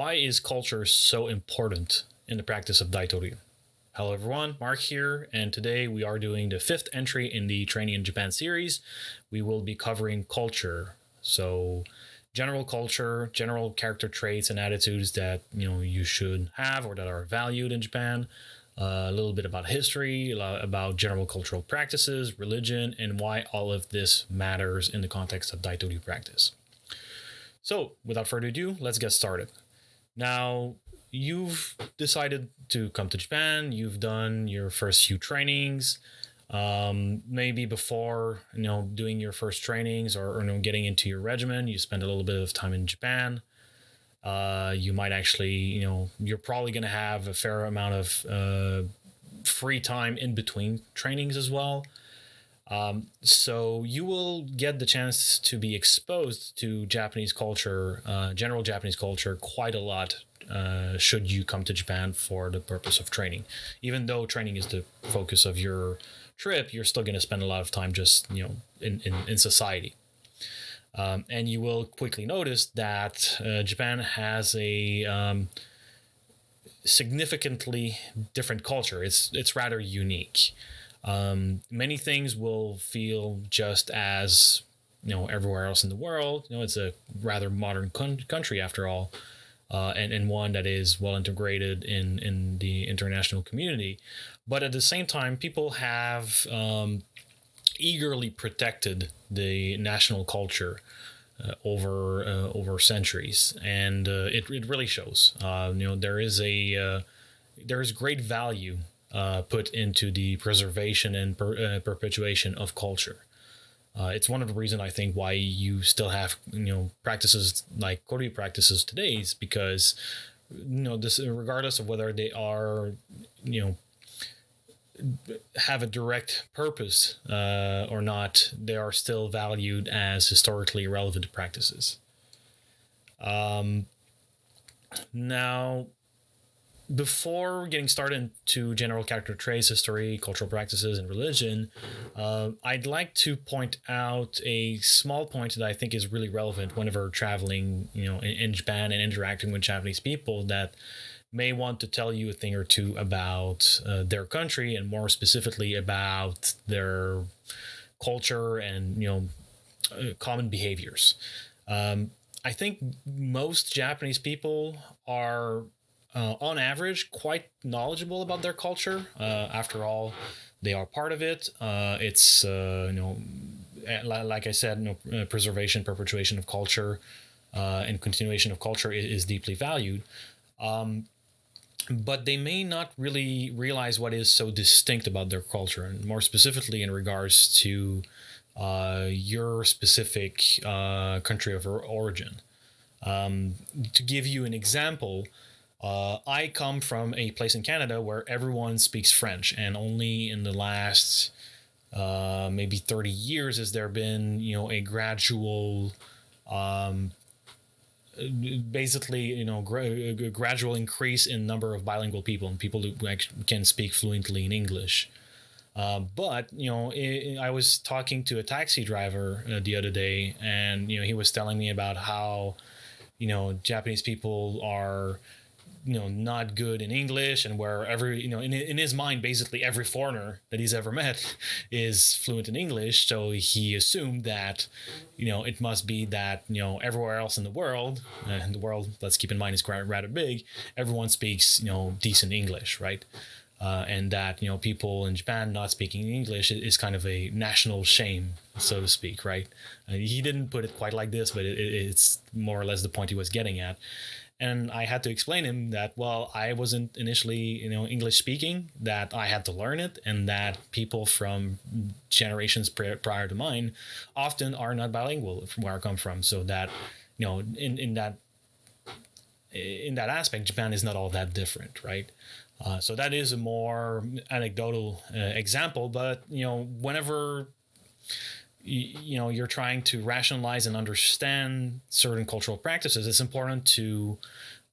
Why is culture so important in the practice of Daito-ryu? Hello everyone, Mark here, and today we are doing the fifth entry in the Training in Japan series. We will be covering culture, so general culture, general character traits and attitudes that you should have or that are valued in Japan. A little bit about history, about general cultural practices, religion, and why all of this matters in the context of Daito-ryu practice. So, without further ado, let's get started. Now, you've decided to come to Japan. You've done your first few trainings. Maybe before doing your first trainings or getting into your regimen, you spend a little bit of time in Japan. You might actually, you're probably going to have a fair amount of free time in between trainings as well. So you will get the chance to be exposed to Japanese culture, general Japanese culture, quite a lot should you come to Japan for the purpose of training. Even though training is the focus of your trip, you're still going to spend a lot of time just, in society. And you will quickly notice that Japan has a significantly different culture. It's rather unique. Many things will feel just as everywhere else in the world. It's a rather modern country after all, and one that is well integrated in the international community. But at the same time, people have eagerly protected the national culture over centuries, and it really shows. There is great value put into the preservation and perpetuation of culture. It's one of the reasons I think why you still have practices like Koryu practices today is because this, regardless of whether they are have a direct purpose or not, they are still valued as historically relevant practices. Now, before getting started into general character traits, history, cultural practices, and religion, I'd like to point out a small point that I think is really relevant whenever traveling, in Japan and interacting with Japanese people that may want to tell you a thing or two about their country and more specifically about their culture and common behaviors. I think most Japanese people are on average quite knowledgeable about their culture. After all, they are part of it. It's like I said, preservation, perpetuation of culture, and continuation of culture is deeply valued. But they may not really realize what is so distinct about their culture, and more specifically in regards to your specific country of origin. To give you an example, I come from a place in Canada where everyone speaks French, and only in the last maybe 30 years has there been a gradual gradual increase in number of bilingual people and people who can speak fluently in English. But I was talking to a taxi driver the other day, and he was telling me about how Japanese people are not good in English, and where every in his mind basically every foreigner that he's ever met is fluent in English, so he assumed that it must be that everywhere else in the world, and the world, let's keep in mind, is rather big, everyone speaks decent English, right? And that people in Japan not speaking English is kind of a national shame, so to speak, right? He didn't put it quite like this, but it's more or less the point he was getting at. And I had to explain him that, well, I wasn't initially, English speaking, that I had to learn it, and that people from generations prior to mine often are not bilingual from where I come from. So that, in that aspect, Japan is not all that different, right? So that is a more anecdotal example, but whenever you're trying to rationalize and understand certain cultural practices, it's important to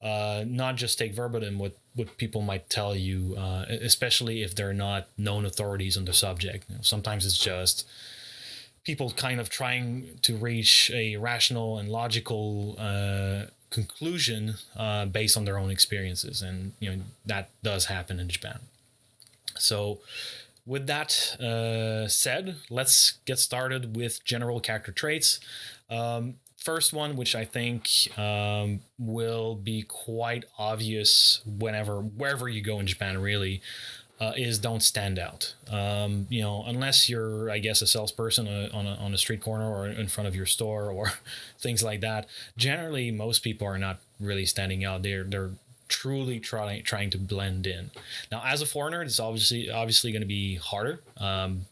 not just take verbatim what people might tell you, especially if they're not known authorities on the subject. Sometimes it's just people kind of trying to reach a rational and logical conclusion based on their own experiences, and that does happen in Japan. So with that said, let's get started with general character traits. First one, which I think will be quite obvious wherever you go in Japan, really, is don't stand out. Unless you're, I guess, a salesperson on a street corner or in front of your store or things like that. Generally, most people are not really standing out. They're truly trying to blend in. Now, as a foreigner, it's obviously going to be harder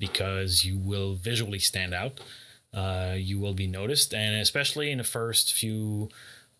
because you will visually stand out. You will be noticed, and especially in the first few,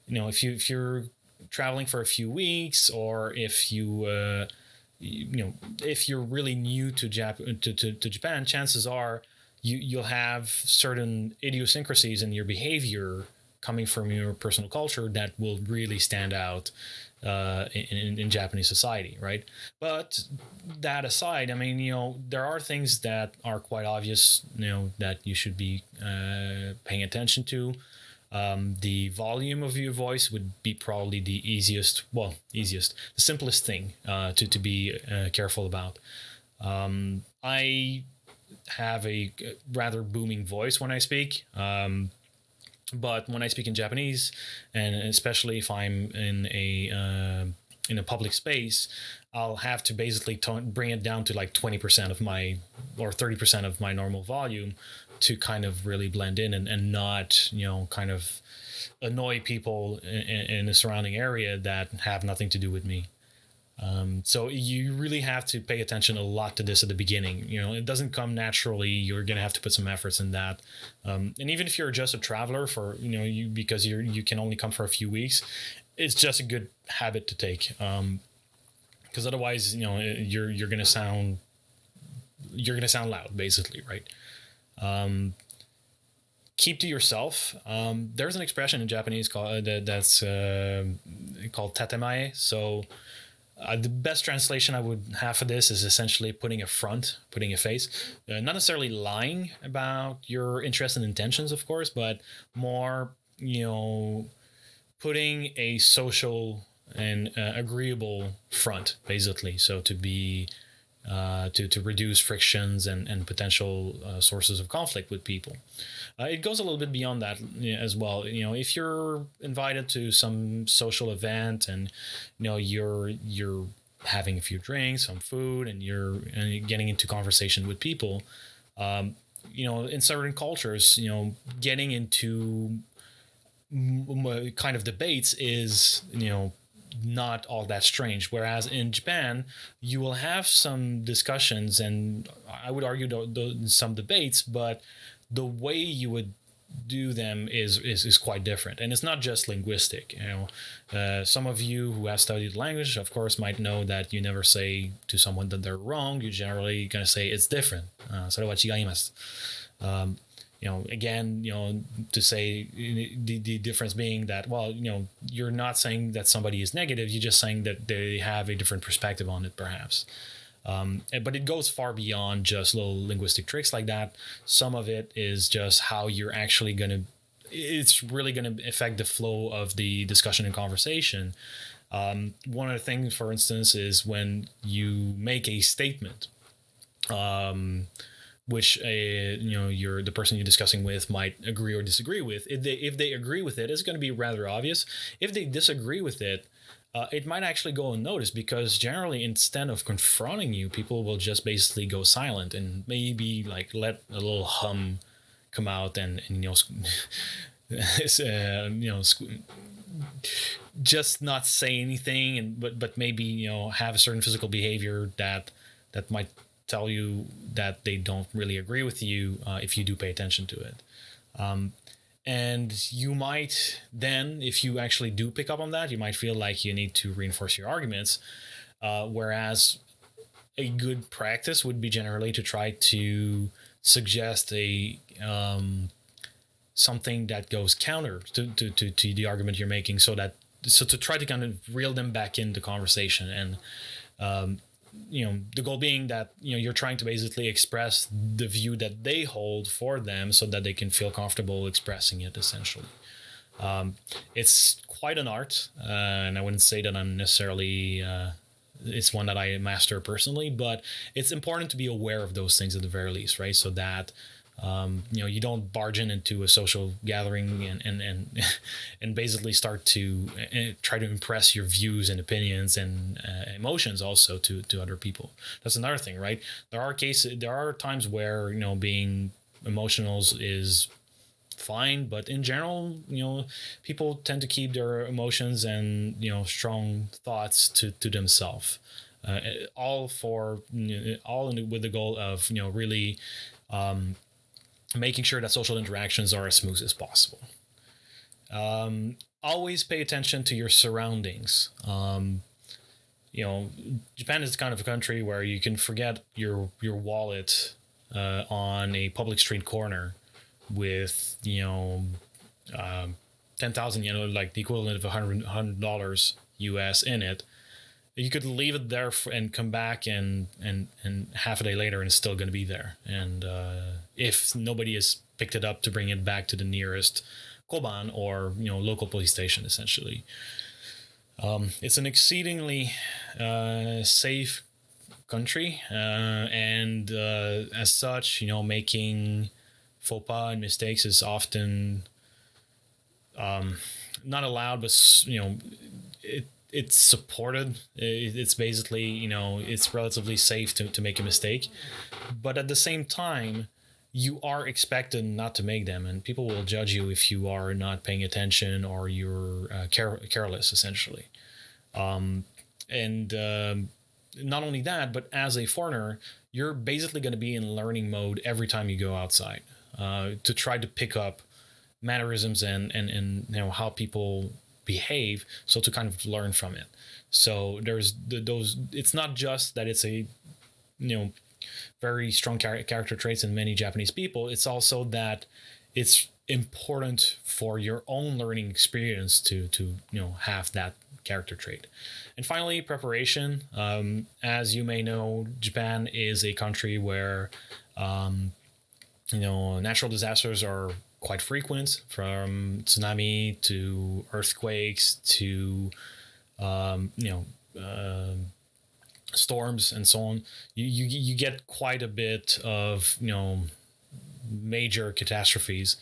if you're traveling for a few weeks, or if if you're really new to Japan, chances are you'll have certain idiosyncrasies in your behavior coming from your personal culture that will really stand out in Japanese society, right? But that aside, I mean, there are things that are quite obvious, that you should be paying attention to. The volume of your voice would be probably the the simplest thing to be careful about. I have a rather booming voice when I speak. But when I speak in Japanese, and especially if I'm in a public space, I'll have to basically bring it down to like 20% of my, or 30% of my normal volume, to kind of really blend in and not, kind of annoy people in the surrounding area that have nothing to do with me. So you really have to pay attention a lot to this at the beginning. It doesn't come naturally. You're going to have to put some efforts in that. And even if you're just a traveler for, because you can only come for a few weeks, it's just a good habit to take. Because otherwise, you're going to sound loud, basically, right? Keep to yourself. There's an expression in Japanese that's called tatemae. So the best translation I would have for this is essentially putting a face. Not necessarily lying about your interests and intentions, of course, but more, putting a social and agreeable front, basically. So to be to reduce frictions and potential sources of conflict with people. It goes a little bit beyond that as well. If you're invited to some social event and you're having a few drinks, some food, and you're getting into conversation with people, in certain cultures, getting into kind of debates is not all that strange. Whereas in Japan, you will have some discussions, and I would argue some debates, but the way you would do them is quite different, and it's not just linguistic. Some of you who have studied language, of course, might know that you never say to someone that they're wrong. You're generally going to say it's different. それは違います. Again, to say the difference being that, well, you're not saying that somebody is negative. You're just saying that they have a different perspective on it, perhaps. But it goes far beyond just little linguistic tricks like that. Some of it is just how you're actually it's really going to affect the flow of the discussion and conversation. One of the things, for instance, is when you make a statement, which the person you're discussing with might agree or disagree with. If they agree with it, it's going to be rather obvious. If they disagree with it, it might actually go unnoticed, because generally, instead of confronting you, people will just basically go silent and maybe like let a little hum come out and just not say anything, but maybe have a certain physical behavior that might tell you that they don't really agree with you if you do pay attention to it. And you might then, if you actually do pick up on that, you might feel like you need to reinforce your arguments. Whereas a good practice would be generally to try to suggest something that goes counter to the argument you're making, so to try to kind of reel them back into conversation. And the goal being that you're trying to basically express the view that they hold for them, so that they can feel comfortable expressing it, essentially. It's quite an art, and I wouldn't say that I'm necessarily. It's one that I master personally, but it's important to be aware of those things at the very least, right? So that you don't barge into a social gathering and and basically start to try to impress your views and opinions and emotions also to other people. That's another thing, right? There are times where being emotional is fine, but in general, people tend to keep their emotions and strong thoughts to themselves, all for with the goal of really making sure that social interactions are as smooth as possible. Always pay attention to your surroundings. Japan is kind of a country where you can forget your wallet on a public street corner with 10,000 like the equivalent of $100 US in it. You could leave it there and come back and half a day later and it's still going to be there. And if nobody has picked it up to bring it back to the nearest koban or local police station, essentially. It's an exceedingly safe country, and as such, making faux pas and mistakes is often not allowed, but it's supported. It's basically it's relatively safe to make a mistake, but at the same time, you are expected not to make them, and people will judge you if you are not paying attention or you're careless, essentially. And not only that, but as a foreigner, you're basically going to be in learning mode every time you go outside to try to pick up mannerisms and how people behave, so to kind of learn from it. So there's those. It's not just that it's a very strong character traits in many Japanese people. It's also that it's important for your own learning experience to have that character trait. And finally, preparation. As you may know, Japan is a country where natural disasters are quite frequent, from tsunami to earthquakes to storms and so on. You get quite a bit of major catastrophes,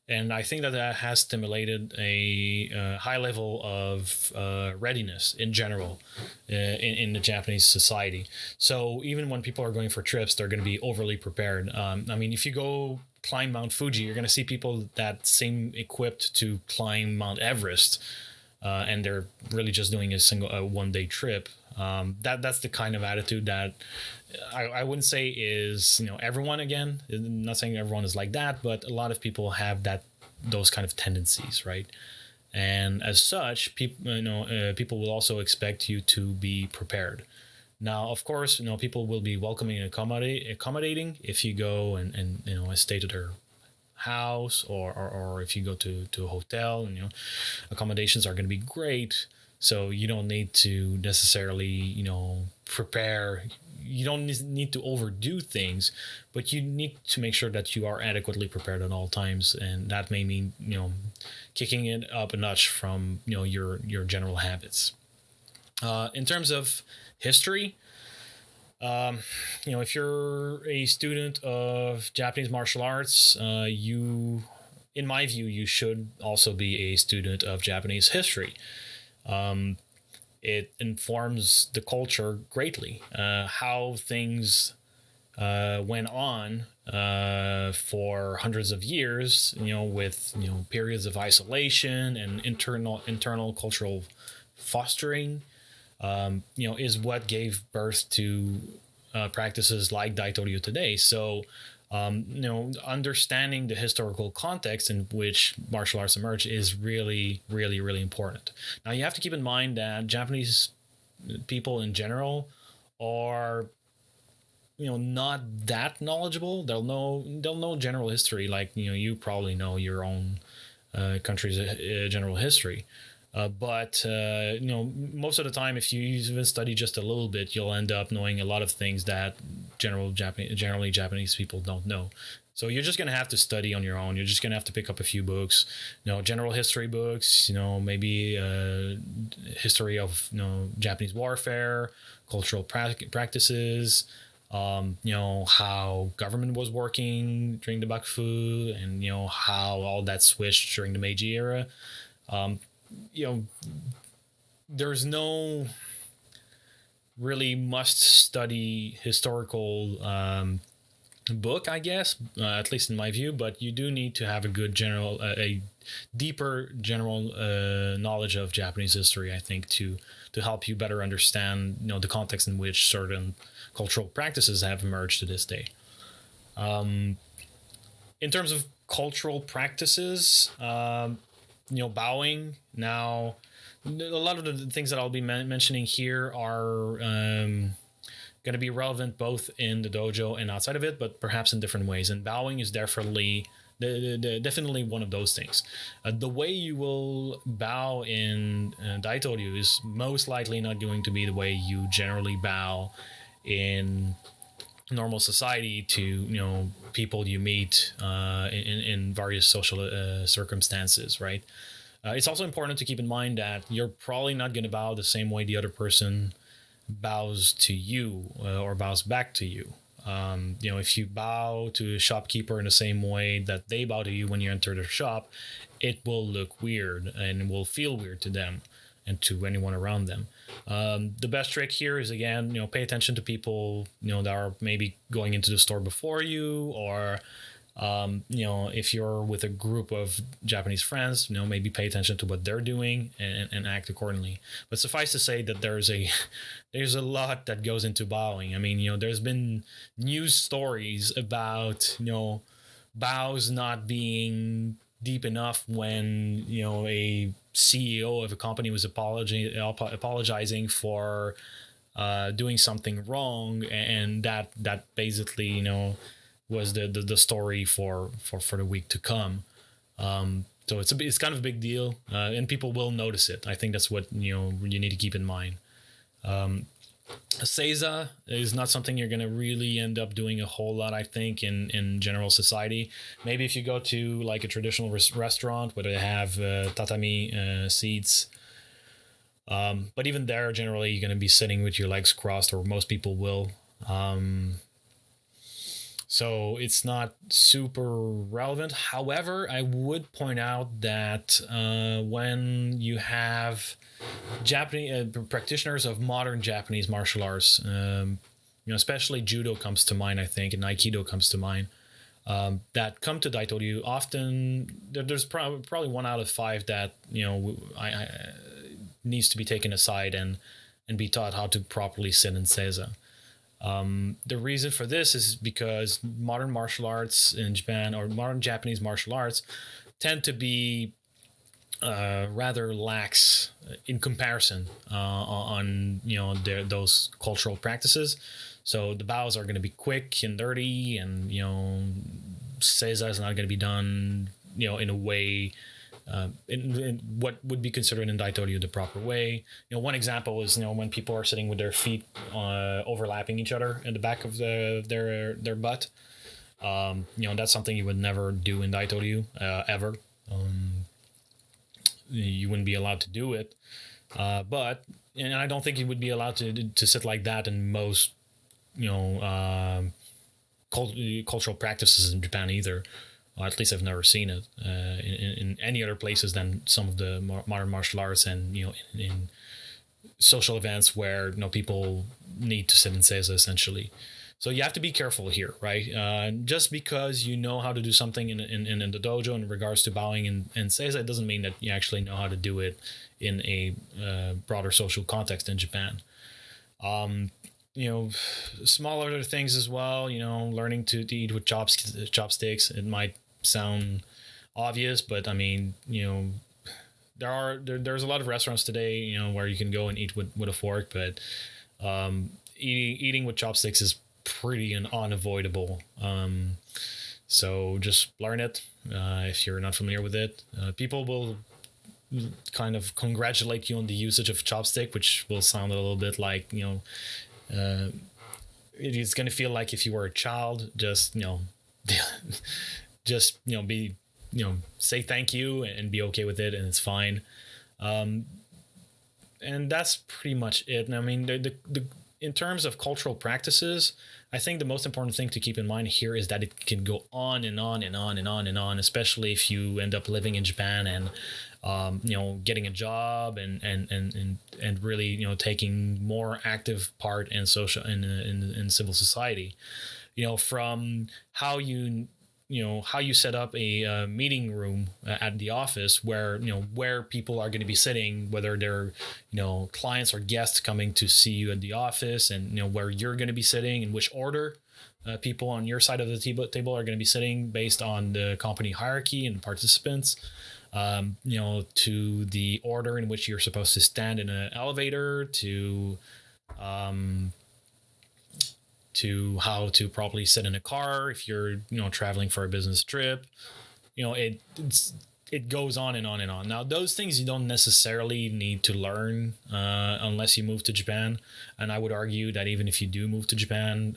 and I think that has stimulated a high level of readiness in general in the Japanese society. So even when people are going for trips, they're going to be overly prepared. If you go climb Mount Fuji, you're going to see people that seem equipped to climb Mount Everest, and they're really just doing a one-day trip. That's the kind of attitude that I wouldn't say is everyone. Again, I'm not saying everyone is like that, but a lot of people have those kind of tendencies, right? And as such, people will also expect you to be prepared. Now, of course, people will be welcoming and accommodating if you go and stay to their house, or if you go to a hotel, and accommodations are going to be great. So you don't need to necessarily prepare. You don't need to overdo things, but you need to make sure that you are adequately prepared at all times, and that may mean kicking it up a notch from your general habits. In terms of history, if you're a student of Japanese martial arts, in my view, you should also be a student of Japanese history. It informs the culture greatly, how things went on for hundreds of years, with periods of isolation and internal cultural fostering, is what gave birth to practices like Daito-ryu today. So, understanding the historical context in which martial arts emerged is really, really, really important. Now, you have to keep in mind that Japanese people in general are, not that knowledgeable. They'll know general history, like you probably know your own country's general history. But most of the time, if you even study just a little bit, you'll end up knowing a lot of things that generally Japanese people don't know. So you're just gonna have to study on your own. You're just gonna have to pick up a few books, general history books, maybe history of Japanese warfare, cultural practices, how government was working during the Bakufu, and how all that switched during the Meiji era. Um, you know, there's no really must study historical book, I guess, at least in my view, but you do need to have a good general, a deeper general knowledge of Japanese history, I think, to help you better understand, the context in which certain cultural practices have emerged to this day. In terms of cultural practices, bowing. Now, a lot of the things that I'll be mentioning here are going to be relevant both in the dojo and outside of it, but perhaps in different ways. And bowing is definitely one of those things. The way you will bow in Daito-ryu is most likely not going to be the way you generally bow in normal society to people you meet in various social circumstances, right? It's also important to keep in mind that you're probably not going to bow the same way the other person bows to you or bows back to you. If you bow to a shopkeeper in the same way that they bow to you when you enter their shop, it will look weird and will feel weird to them and to anyone around them. The best trick here is, again, pay attention to people, that are maybe going into the store before you, or if you're with a group of Japanese friends, maybe pay attention to what they're doing and act accordingly. But suffice to say that there's a lot that goes into bowing. I mean, there's been news stories about, bows not being deep enough when, a CEO of a company was apologizing for doing something wrong, and that basically, was the story for the week to come. So it's kind of a big deal, and people will notice it. I think that's what you need to keep in mind. Seiza is not something you're going to really end up doing a whole lot, I think, in general society. Maybe if you go to like a traditional restaurant where they have tatami seats. But even there, generally, you're going to be sitting with your legs crossed, or most people will. So it's not super relevant. However, I would point out that when you have Japanese practitioners of modern Japanese martial arts, especially judo comes to mind, I think, and aikido comes to mind, that come to Daito-ryu, often there's probably 1 out of 5 that I needs to be taken aside and be taught how to properly sit in seiza. The reason for this is because modern martial arts in Japan, or modern Japanese martial arts, tend to be rather lax in comparison on those cultural practices. So the bows are going to be quick and dirty, and seiza is not going to be done in a way. In what would be considered in Daito-ryu the proper way. One example is when people are sitting with their feet overlapping each other in the back of their butt. That's something you would never do in Daito-ryu ever. You wouldn't be allowed to do it. But I don't think you would be allowed to sit like that in most cultural practices in Japan either. Well, at least I've never seen it in any other places than some of the modern martial arts, and in social events where people need to sit in seiza essentially. So you have to be careful here, right? Just because you know how to do something in the dojo in regards to bowing and seiza, it doesn't mean that you actually know how to do it in a broader social context in Japan. Smaller things as well, learning to eat with chopsticks. It might sound obvious, but I mean, there's a lot of restaurants today, where you can go and eat with a fork, but eating with chopsticks is pretty unavoidable. So just learn it if you're not familiar with it. People will kind of congratulate you on the usage of chopstick, which will sound a little bit like it is going to feel like if you were a child, just just be say thank you and be okay with it, and it's fine. Um, and that's pretty much it. And I mean, the in terms of cultural practices, I think the most important thing to keep in mind here is that it can go on and on and on and on and on, especially if you end up living in Japan and getting a job and really taking more active part in social in civil society. From how you set up a meeting room at the office where people are going to be sitting, whether they're clients or guests coming to see you at the office, and where you're going to be sitting, in which order people on your side of the table are going to be sitting based on the company hierarchy and participants. To the order in which you're supposed to stand in an elevator, um, to how to properly sit in a car if you're traveling for a business trip. It goes on and on and on. Now, those things you don't necessarily need to learn unless you move to Japan, and I would argue that even if you do move to Japan,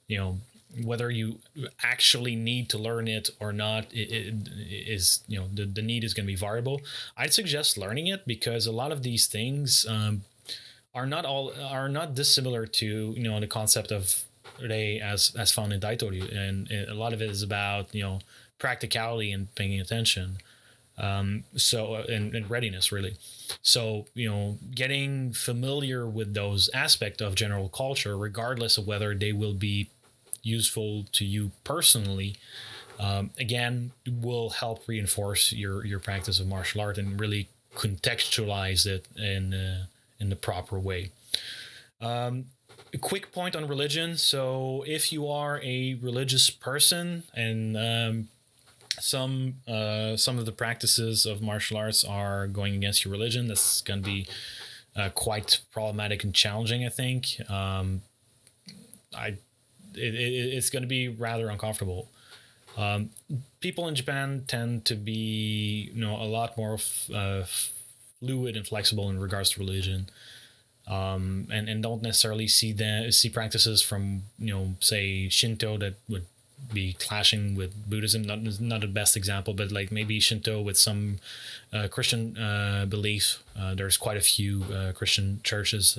you know whether you actually need to learn it or not, it is the need is going to be variable. I'd suggest learning it because a lot of these things are not dissimilar to the concept of Rei as found in Daito-ryu, and a lot of it is about practicality and paying attention. And readiness really. So getting familiar with those aspects of general culture, regardless of whether they will be useful to you personally, again, will help reinforce your practice of martial art and really contextualize it in the proper way. A quick point on religion. So if you are a religious person and some of the practices of martial arts are going against your religion, that's going to be quite problematic and challenging, I think. It's going to be rather uncomfortable. People in Japan tend to be a lot more fluid and flexible in regards to religion, and don't necessarily see practices from say Shinto that would be clashing with Buddhism. Not the best example, but like maybe Shinto with some Christian belief. There's quite a few Christian churches